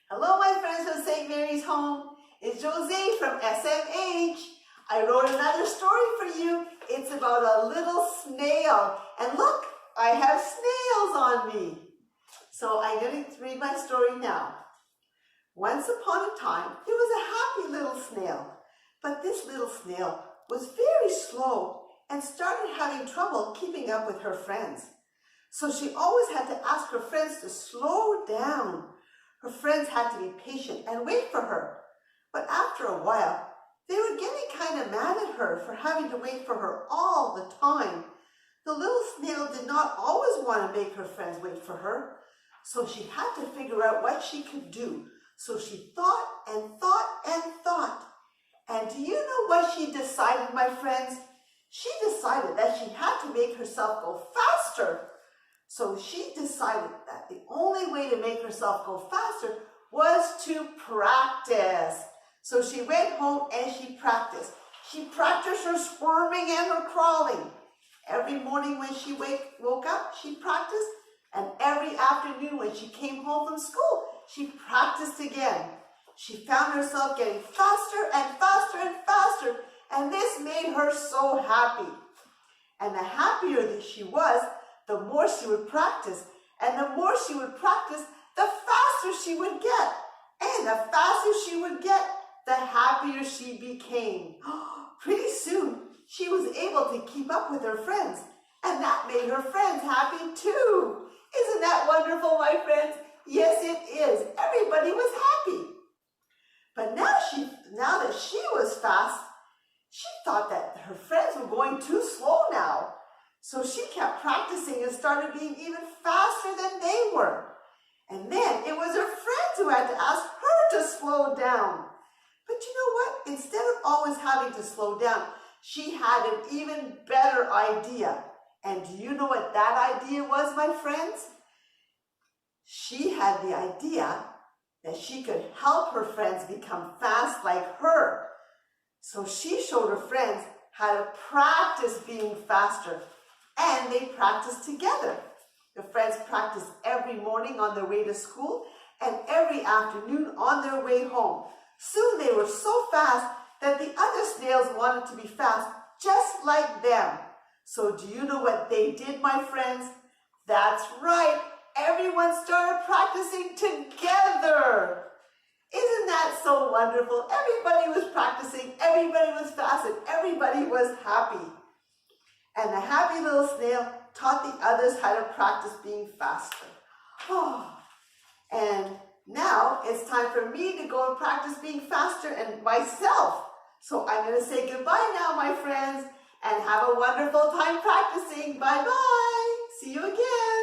Hello, my friends from St. Mary's Home. It's Josée from SMH. I wrote another story for you. It's about a little snail. And look, I have snails on me. So I'm going to read my story now. Once upon a time, there was a happy little snail. But this little snail was very slow and started having trouble keeping up with her friends. So she always had to ask her friends to slow down. Her friends had to be patient and wait for her. But after a while, they were getting kind of mad at her for having to wait for her all the time. The little snail did not always want to make her friends wait for her, so she had to figure out what she could do. So she thought and thought and thought. And do you know what she decided, my friends? She decided that she had to make herself go faster. So she decided that the only way to make herself go faster was to practice. So she went home and she practiced. She practiced her squirming and her crawling. Every morning when she woke up, she practiced. And every afternoon when she came home from school, she practiced again. She found herself getting faster and faster and faster, and this made her so happy. And the happier that she was, the more she would practice. And the more she would practice, the faster she would get. And the faster she would get, the happier she became. Pretty soon, she was able to keep up with her friends. And that made her friends happy too. Isn't that wonderful, my friends? Yes, it is. Everybody was happy. But now that she was fast, she thought that her friends were going too slow now. So she kept practicing and started being even faster than they were. And then it was her friends who had to ask her to slow down. But you know what? Instead of always having to slow down, she had an even better idea. And do you know what that idea was, my friends? She had the idea that she could help her friends become fast like her. So she showed her friends how to practice being faster. And they practiced together. The friends practiced every morning on their way to school and every afternoon on their way home. Soon they were so fast that the other snails wanted to be fast just like them. So do you know what they did, my friends? That's right. Everyone started practicing together. Isn't that so wonderful? Everybody was practicing, everybody was fast, and everybody was happy. And the happy little snail taught the others how to practice being faster. And now it's time for me to go and practice being faster and myself. So I'm going to say goodbye now, my friends, and have a wonderful time practicing. Bye-bye. See you again.